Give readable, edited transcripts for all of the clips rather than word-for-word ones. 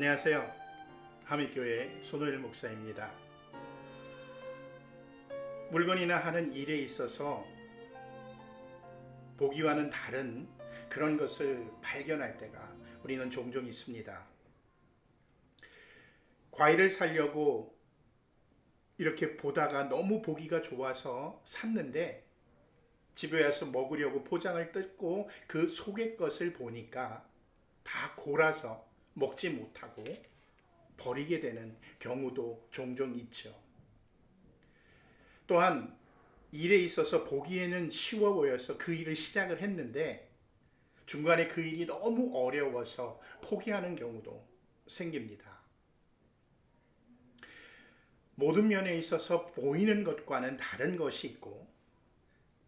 안녕하세요. 하밋교회 손호일 목사입니다. 물건이나 하는 일에 있어서 보기와는 다른 그런 것을 발견할 때가 우리는 종종 있습니다. 과일을 사려고 이렇게 보다가 너무 보기가 좋아서 샀는데 집에 와서 먹으려고 포장을 뜯고 그 속의 것을 보니까 다 골아서 먹지 못하고 버리게 되는 경우도 종종 있죠. 또한 일에 있어서 보기에는 쉬워 보여서 그 일을 시작을 했는데 중간에 그 일이 너무 어려워서 포기하는 경우도 생깁니다. 모든 면에 있어서 보이는 것과는 다른 것이 있고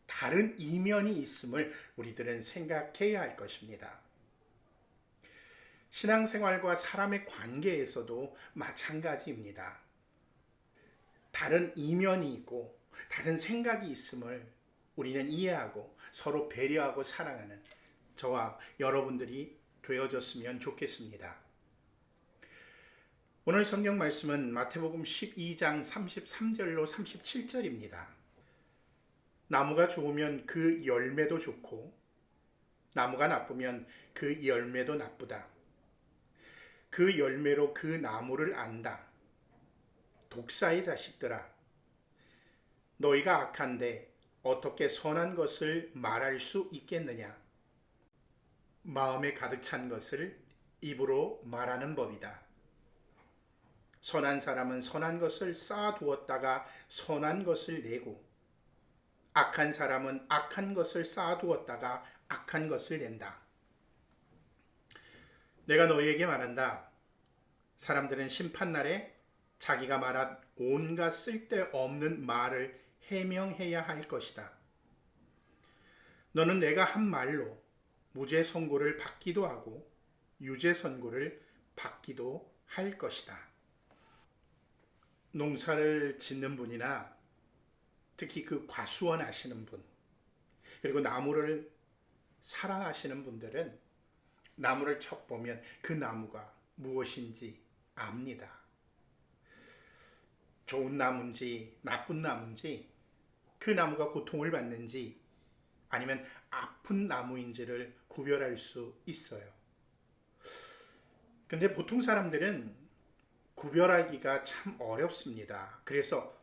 다른 이면이 있음을 우리들은 생각해야 할 것입니다. 신앙생활과 사람의 관계에서도 마찬가지입니다. 다른 이면이 있고 다른 생각이 있음을 우리는 이해하고 서로 배려하고 사랑하는 저와 여러분들이 되어졌으면 좋겠습니다. 오늘 성경 말씀은 마태복음 12장 33절로 37절입니다. 나무가 좋으면 그 열매도 좋고 나무가 나쁘면 그 열매도 나쁘다. 그 열매로 그 나무를 안다. 독사의 자식들아, 너희가 악한데 어떻게 선한 것을 말할 수 있겠느냐? 마음에 가득 찬 것을 입으로 말하는 법이다. 선한 사람은 선한 것을 쌓아두었다가 선한 것을 내고 악한 사람은 악한 것을 쌓아두었다가 악한 것을 낸다. 내가 너희에게 말한다. 사람들은 심판날에 자기가 말한 온갖 쓸데없는 말을 해명해야 할 것이다. 너는 내가 한 말로 무죄 선고를 받기도 하고 유죄 선고를 받기도 할 것이다. 농사를 짓는 분이나 특히 그 과수원 하시는 분, 그리고 나무를 사랑하시는 분들은 나무를 척 보면 그 나무가 무엇인지 압니다. 좋은 나무인지 나쁜 나무인지 그 나무가 고통을 받는지 아니면 아픈 나무인지를 구별할 수 있어요. 근데 보통 사람들은 구별하기가 참 어렵습니다. 그래서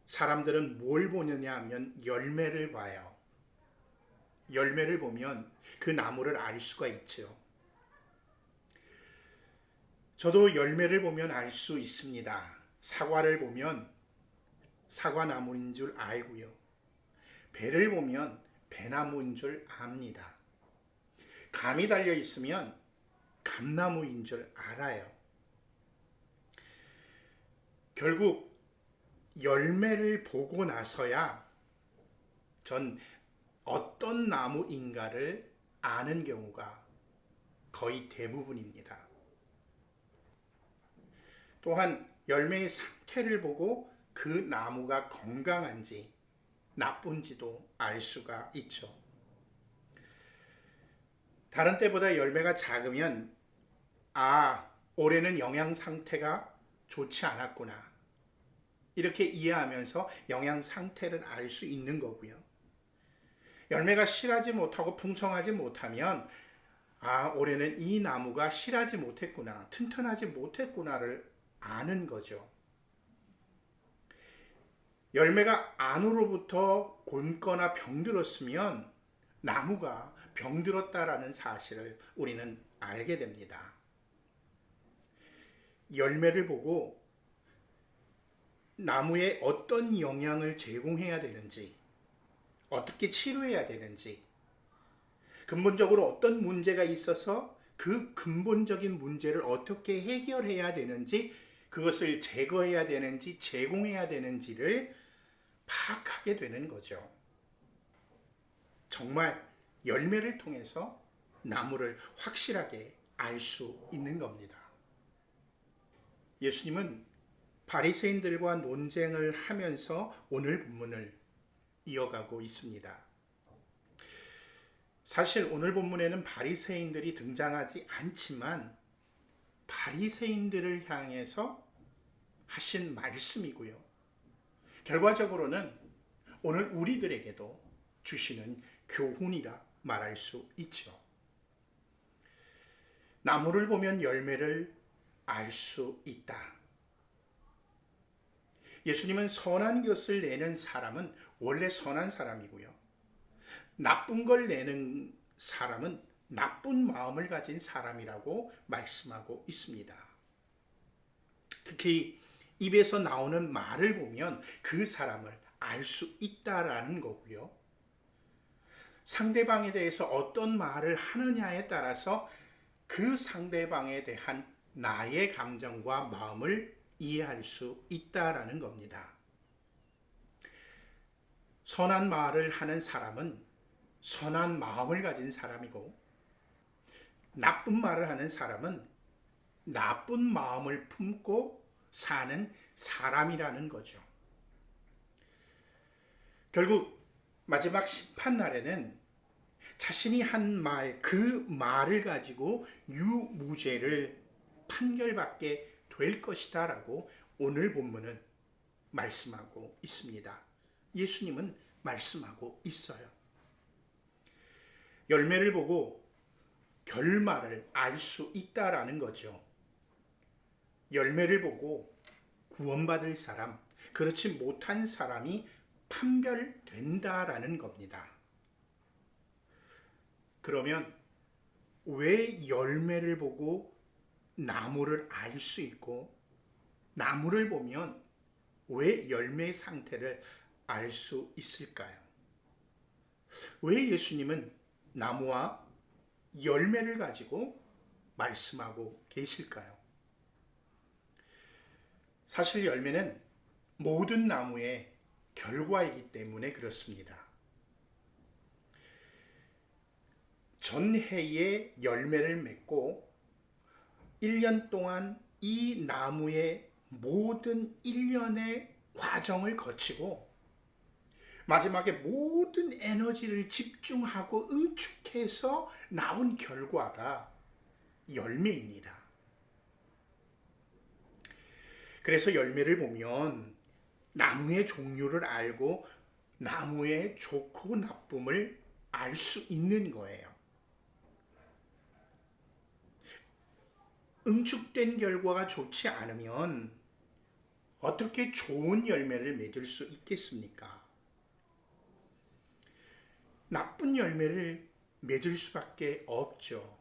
사람들은 뭘 보느냐 하면 열매를 봐요. 열매를 보면 그 나무를 알 수가 있죠. 저도 열매를 보면 알 수 있습니다. 사과를 보면 사과나무인 줄 알고요. 배를 보면 배나무인 줄 압니다. 감이 달려 있으면 감나무인 줄 알아요. 결국 열매를 보고 나서야 전 어떤 나무인가를 아는 경우가 거의 대부분입니다. 또한 열매의 상태를 보고 그 나무가 건강한지 나쁜지도 알 수가 있죠. 다른 때보다 열매가 작으면 올해는 영양 상태가 좋지 않았구나. 이렇게 이해하면서 영양 상태를 알 수 있는 거고요. 열매가 실하지 못하고 풍성하지 못하면 올해는 이 나무가 실하지 못했구나, 튼튼하지 못했구나를 아는 거죠. 열매가 안으로부터 곪거나 병들었으면 나무가 병들었다라는 사실을 우리는 알게 됩니다. 열매를 보고 나무에 어떤 영양을 제공해야 되는지, 어떻게 치료해야 되는지, 근본적으로 어떤 문제가 있어서 그 근본적인 문제를 어떻게 해결해야 되는지, 그것을 제거해야 되는지 제공해야 되는지를 파악하게 되는 거죠. 정말 열매를 통해서 나무를 확실하게 알 수 있는 겁니다. 예수님은 바리새인들과 논쟁을 하면서 오늘 본문을 이어가고 있습니다. 사실 오늘 본문에는 바리새인들이 등장하지 않지만 바리새인들을 향해서 하신 말씀이고요. 결과적으로는 오늘 우리들에게도 주시는 교훈이라 말할 수 있죠. 나무를 보면 열매를 알 수 있다. 예수님은 선한 것을 내는 사람은 원래 선한 사람이고요. 나쁜 걸 내는 사람은 나쁜 마음을 가진 사람이라고 말씀하고 있습니다. 특히 입에서 나오는 말을 보면 그 사람을 알 수 있다라는 거고요. 상대방에 대해서 어떤 말을 하느냐에 따라서 그 상대방에 대한 나의 감정과 마음을 이해할 수 있다라는 겁니다. 선한 말을 하는 사람은 선한 마음을 가진 사람이고, 나쁜 말을 하는 사람은 나쁜 마음을 품고 사는 사람이라는 거죠. 결국 마지막 심판날에는 자신이 한 말, 그 말을 가지고 유무죄를 판결받게 될 것이다 라고 오늘 본문은 말씀하고 있습니다. 예수님은 말씀하고 있어요. 열매를 보고 결말을 알 수 있다라는 거죠. 열매를 보고 구원받을 사람, 그렇지 못한 사람이 판별된다라는 겁니다. 그러면 왜 열매를 보고 나무를 알 수 있고, 나무를 보면 왜 열매 상태를 알 수 있을까요? 왜 예수님은 나무와 열매를 가지고 말씀하고 계실까요? 사실 열매는 모든 나무의 결과이기 때문에 그렇습니다. 전해에 열매를 맺고 1년 동안 이 나무의 모든 일련의 과정을 거치고 마지막에 모든 에너지를 집중하고 응축해서 나온 결과가 열매입니다. 그래서 열매를 보면 나무의 종류를 알고 나무의 좋고 나쁨을 알 수 있는 거예요. 응축된 결과가 좋지 않으면 어떻게 좋은 열매를 맺을 수 있겠습니까? 나쁜 열매를 맺을 수밖에 없죠.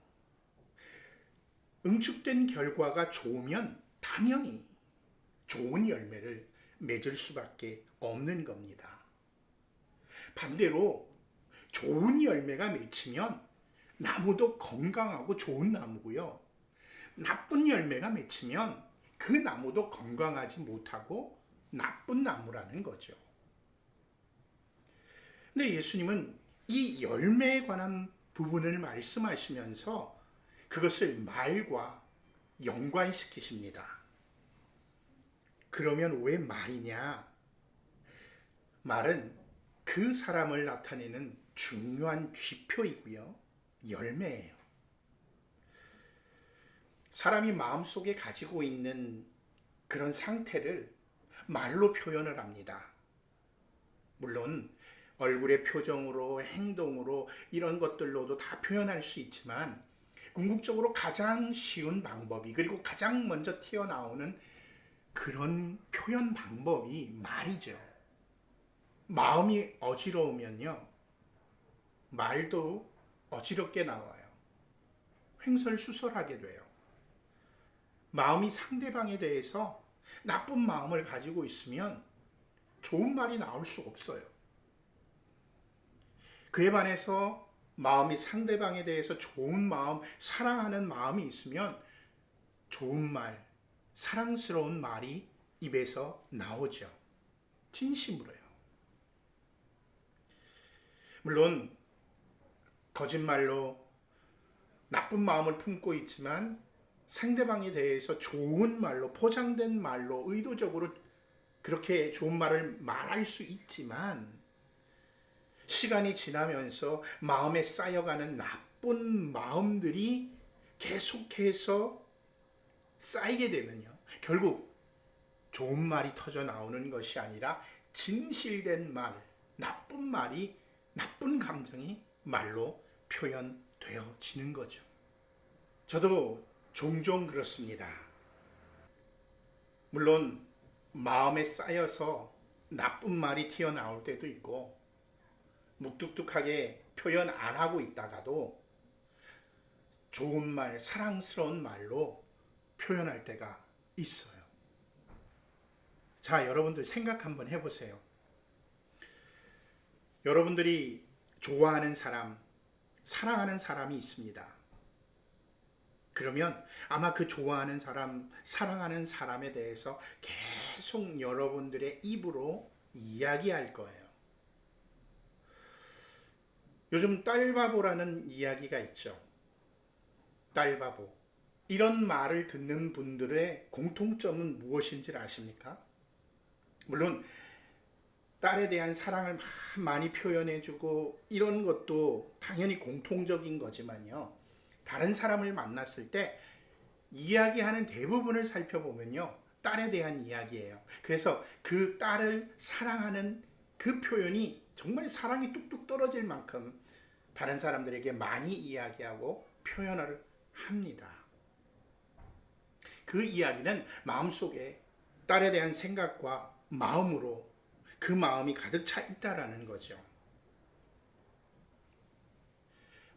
응축된 결과가 좋으면 당연히 좋은 열매를 맺을 수밖에 없는 겁니다. 반대로 좋은 열매가 맺히면 나무도 건강하고 좋은 나무고요. 나쁜 열매가 맺히면 그 나무도 건강하지 못하고 나쁜 나무라는 거죠. 근데 예수님은 이 열매에 관한 부분을 말씀하시면서 그것을 말과 연관시키십니다. 그러면 왜 말이냐? 말은 그 사람을 나타내는 중요한 지표이고요. 열매예요. 사람이 마음속에 가지고 있는 그런 상태를 말로 표현을 합니다. 물론 얼굴의 표정으로, 행동으로 이런 것들로도 다 표현할 수 있지만 궁극적으로 가장 쉬운 방법이, 그리고 가장 먼저 튀어나오는 그런 표현 방법이 말이죠. 마음이 어지러우면요, 말도 어지럽게 나와요. 횡설수설하게 돼요. 마음이 상대방에 대해서 나쁜 마음을 가지고 있으면 좋은 말이 나올 수 없어요. 그에 반해서 마음이 상대방에 대해서 좋은 마음, 사랑하는 마음이 있으면 좋은 말, 사랑스러운 말이 입에서 나오죠. 진심으로요. 물론 거짓말로 나쁜 마음을 품고 있지만 상대방에 대해서 좋은 말로, 포장된 말로 의도적으로 그렇게 좋은 말을 말할 수 있지만 시간이 지나면서 마음에 쌓여가는 나쁜 마음들이 계속해서 쌓이게 되면요, 결국 좋은 말이 터져 나오는 것이 아니라 진실된 말, 나쁜 말이, 나쁜 감정이 말로 표현되어지는 거죠. 저도 종종 그렇습니다. 물론 마음에 쌓여서 나쁜 말이 튀어나올 때도 있고, 묵뚝뚝하게 표현 안 하고 있다가도 좋은 말, 사랑스러운 말로 표현할 때가 있어요. 자, 여러분들 생각 한번 해보세요. 여러분들이 좋아하는 사람, 사랑하는 사람이 있습니다. 그러면 아마 그 좋아하는 사람, 사랑하는 사람에 대해서 계속 여러분들의 입으로 이야기할 거예요. 요즘 딸바보라는 이야기가 있죠. 딸바보. 이런 말을 듣는 분들의 공통점은 무엇인지 아십니까? 물론 딸에 대한 사랑을 많이 표현해주고 이런 것도 당연히 공통적인 거지만요. 다른 사람을 만났을 때 이야기하는 대부분을 살펴보면요, 딸에 대한 이야기예요. 그래서 그 딸을 사랑하는 그 표현이 정말 사랑이 뚝뚝 떨어질 만큼 다른 사람들에게 많이 이야기하고 표현을 합니다. 그 이야기는 마음속에 딸에 대한 생각과 마음으로 그 마음이 가득 차 있다라는 거죠.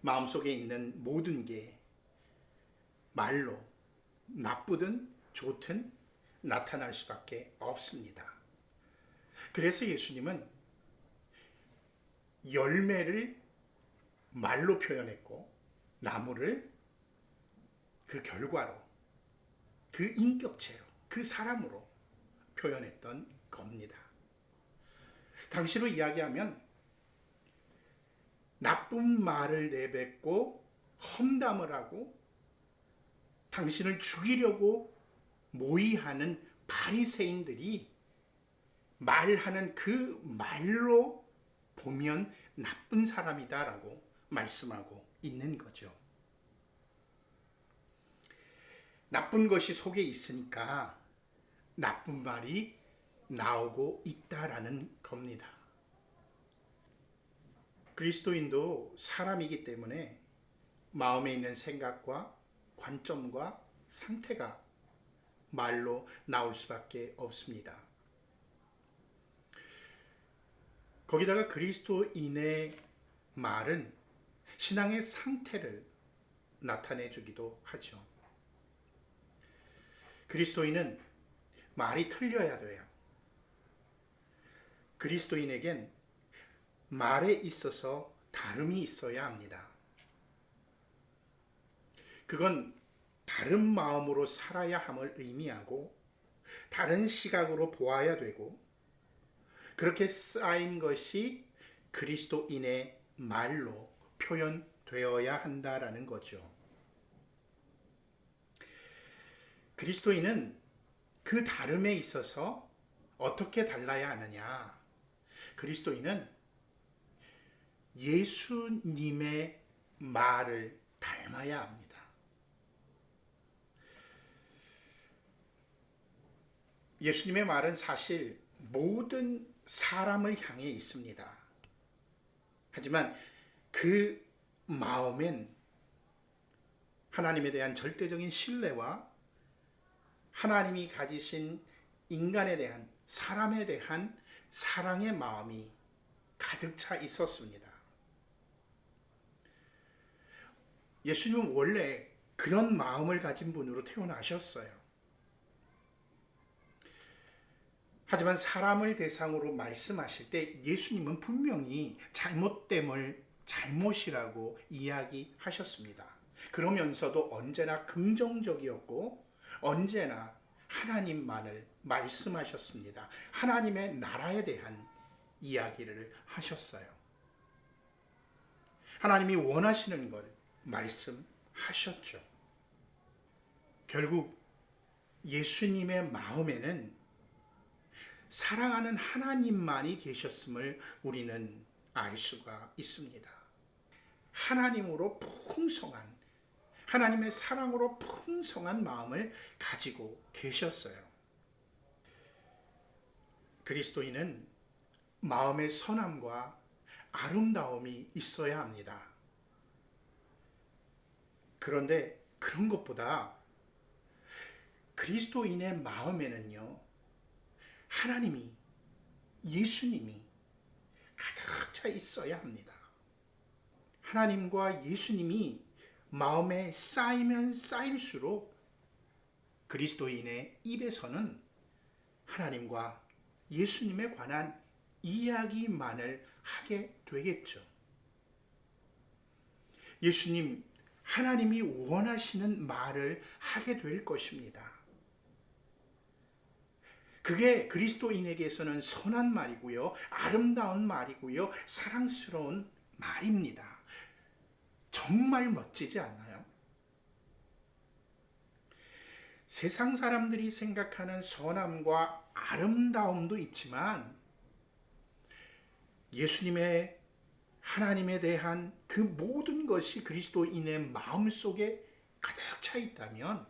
마음속에 있는 모든 게 말로 나쁘든 좋든 나타날 수밖에 없습니다. 그래서 예수님은 열매를 말로 표현했고 나무를 그 결과로, 그 인격체로, 그 사람으로 표현했던 겁니다. 당시로 이야기하면 나쁜 말을 내뱉고 험담을 하고 당신을 죽이려고 모의하는 바리새인들이 말하는 그 말로 보면 나쁜 사람이다라고 말씀하고 있는 거죠. 나쁜 것이 속에 있으니까 나쁜 말이 나오고 있다라는 겁니다. 그리스도인도 사람이기 때문에 마음에 있는 생각과 관점과 상태가 말로 나올 수밖에 없습니다. 거기다가 그리스도인의 말은 신앙의 상태를 나타내 주기도 하죠. 그리스도인은 말이 틀려야 돼요. 그리스도인에겐 말에 있어서 다름이 있어야 합니다. 그건 다른 마음으로 살아야 함을 의미하고 다른 시각으로 보아야 되고 그렇게 쌓인 것이 그리스도인의 말로 표현되어야 한다라는 거죠. 그리스도인은 그 다름에 있어서 어떻게 달라야 하느냐? 그리스도인은 예수님의 말을 닮아야 합니다. 예수님의 말은 사실 모든 사람을 향해 있습니다. 하지만 그 마음엔 하나님에 대한 절대적인 신뢰와 하나님이 가지신 인간에 대한, 사람에 대한 사랑의 마음이 가득 차 있었습니다. 예수님은 원래 그런 마음을 가진 분으로 태어나셨어요. 하지만 사람을 대상으로 말씀하실 때 예수님은 분명히 잘못됨을 잘못이라고 이야기하셨습니다. 그러면서도 언제나 긍정적이었고 언제나 하나님만을 말씀하셨습니다. 하나님의 나라에 대한 이야기를 하셨어요. 하나님이 원하시는 걸 말씀하셨죠. 결국 예수님의 마음에는 사랑하는 하나님만이 계셨음을 우리는 알 수가 있습니다. 하나님으로 풍성한, 하나님의 사랑으로 풍성한 마음을 가지고 계셨어요. 그리스도인은 마음의 선함과 아름다움이 있어야 합니다. 그런데 그런 것보다 그리스도인의 마음에는요, 하나님이, 예수님이 가득 차 있어야 합니다. 하나님과 예수님이 마음에 쌓이면 쌓일수록 그리스도인의 입에서는 하나님과 예수님에 관한 이야기만을 하게 되겠죠. 예수님, 하나님이 원하시는 말을 하게 될 것입니다. 그게 그리스도인에게서는 선한 말이고요, 아름다운 말이고요, 사랑스러운 말입니다. 정말 멋지지 않나요? 세상 사람들이 생각하는 선함과 아름다움도 있지만 예수님의 하나님에 대한 그 모든 것이 그리스도인의 마음속에 가득 차 있다면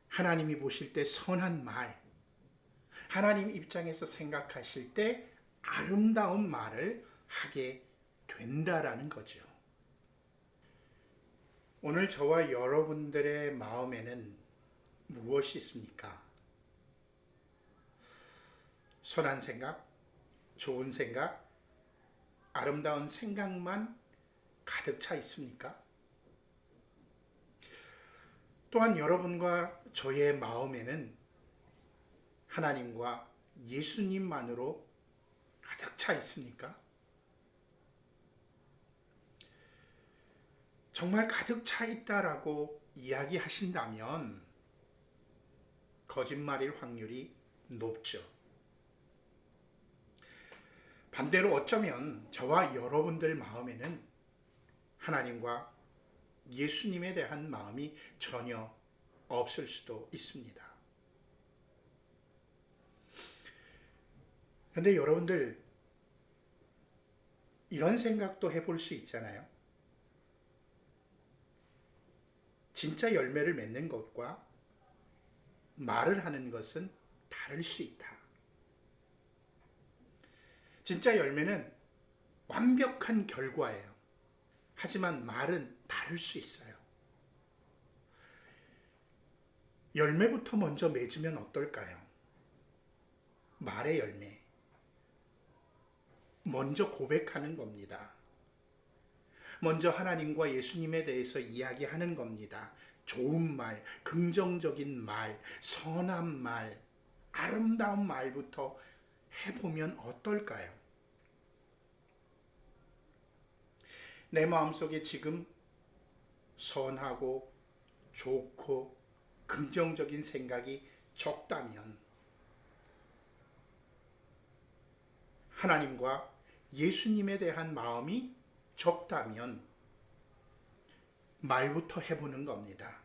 하나님이 보실 때 선한 말, 하나님 입장에서 생각하실 때 아름다운 말을 하게 된다라는 거죠. 오늘 저와 여러분들의 마음에는 무엇이 있습니까? 선한 생각, 좋은 생각, 아름다운 생각만 가득 차 있습니까? 또한 여러분과 저의 마음에는 하나님과 예수님만으로 가득 차 있습니까? 정말 가득 차 있다라고 이야기하신다면 거짓말일 확률이 높죠. 반대로 어쩌면 저와 여러분들 마음에는 하나님과 예수님에 대한 마음이 전혀 없을 수도 있습니다. 그런데 여러분들 이런 생각도 해볼 수 있잖아요. 진짜 열매를 맺는 것과 말을 하는 것은 다를 수 있다. 진짜 열매는 완벽한 결과예요. 하지만 말은 다를 수 있어요. 열매부터 먼저 맺으면 어떨까요? 말의 열매. 먼저 고백하는 겁니다. 먼저 하나님과 예수님에 대해서 이야기하는 겁니다. 좋은 말, 긍정적인 말, 선한 말, 아름다운 말부터 해보면 어떨까요? 내 마음속에 지금 선하고 좋고 긍정적인 생각이 적다면 하나님과 예수님에 대한 마음이 적다면 말부터 해보는 겁니다.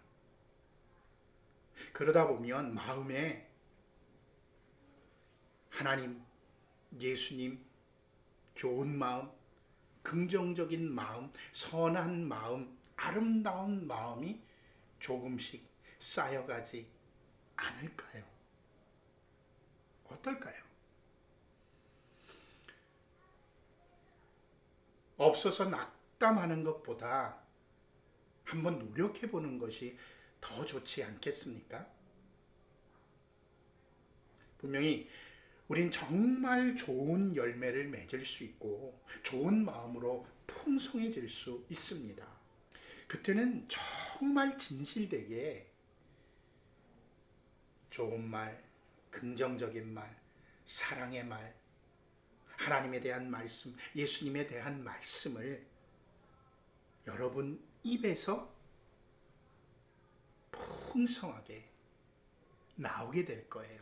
그러다 보면 마음에 하나님, 예수님, 좋은 마음, 긍정적인 마음, 선한 마음, 아름다운 마음이 조금씩 쌓여가지 않을까요? 어떨까요? 없어서 낙담하는 것보다 한번 노력해 보는 것이 더 좋지 않겠습니까? 분명히 우린 정말 좋은 열매를 맺을 수 있고 좋은 마음으로 풍성해질 수 있습니다. 그때는 정말 진실되게 좋은 말, 긍정적인 말, 사랑의 말, 하나님에 대한 말씀, 예수님에 대한 말씀을 여러분 입에서 풍성하게 나오게 될 거예요.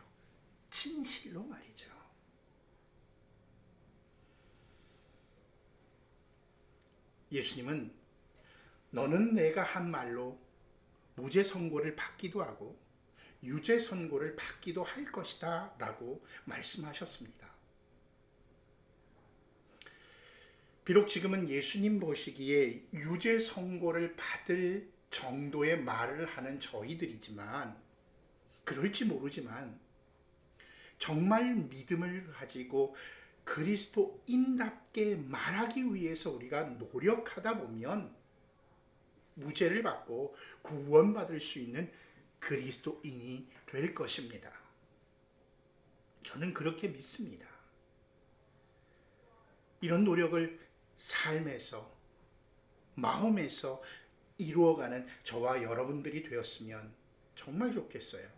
진실로 말이죠. 예수님은 너는 내가 한 말로 무죄 선고를 받기도 하고 유죄 선고를 받기도 할 것이다 라고 말씀하셨습니다. 비록 지금은 예수님 보시기에 유죄 선고를 받을 정도의 말을 하는 저희들이지만, 그럴지 모르지만 정말 믿음을 가지고 그리스도인답게 말하기 위해서 우리가 노력하다 보면 무죄를 받고 구원받을 수 있는 그리스도인이 될 것입니다. 저는 그렇게 믿습니다. 이런 노력을 삶에서, 마음에서 이루어가는 저와 여러분들이 되었으면 정말 좋겠어요.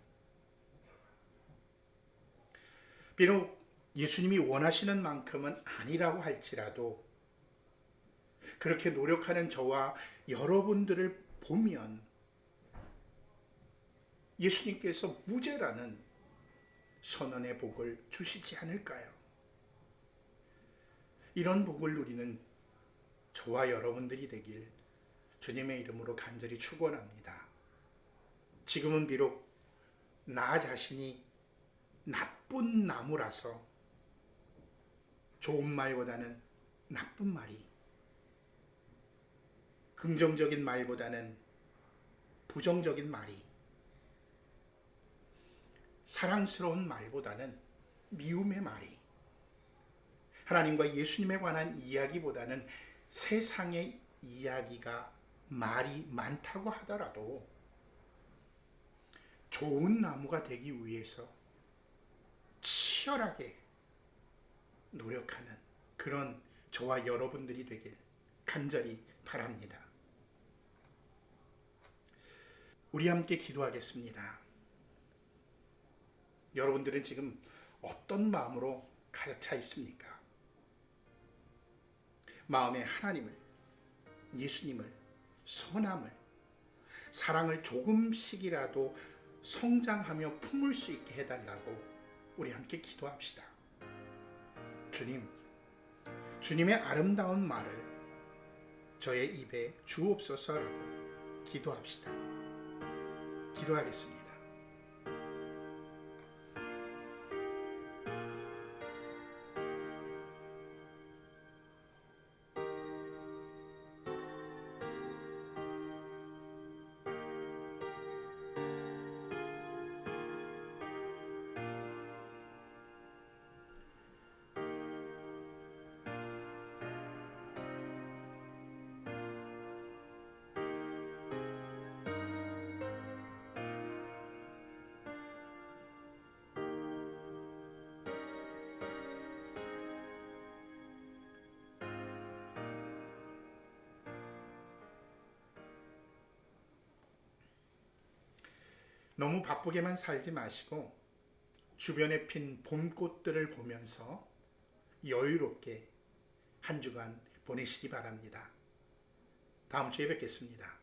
비록 예수님이 원하시는 만큼은 아니라고 할지라도 그렇게 노력하는 저와 여러분들을 보면 예수님께서 무죄라는 선언의 복을 주시지 않을까요? 이런 복을 누리는 저와 여러분들이 되길 주님의 이름으로 간절히 축원합니다. 지금은 비록 나 자신이 나쁜 나무라서 좋은 말보다는 나쁜 말이, 긍정적인 말보다는 부정적인 말이, 사랑스러운 말보다는 미움의 말이, 하나님과 예수님에 관한 이야기보다는 세상의 이야기가 말이 많다고 하더라도 좋은 나무가 되기 위해서 치열하게 노력하는 그런 저와 여러분들이 되길 간절히 바랍니다. 우리 함께 기도하겠습니다. 여러분들은 지금 어떤 마음으로 가득 차 있습니까? 마음에 하나님을, 예수님을, 선함을, 사랑을 조금씩이라도 성장하며 품을 수 있게 해달라고 우리 함께 기도합시다. 주님, 주님의 아름다운 말을 저의 입에 주옵소서라고 기도합시다. 기도하겠습니다. 너무 바쁘게만 살지 마시고 주변에 핀 봄꽃들을 보면서 여유롭게 한 주간 보내시기 바랍니다. 다음 주에 뵙겠습니다.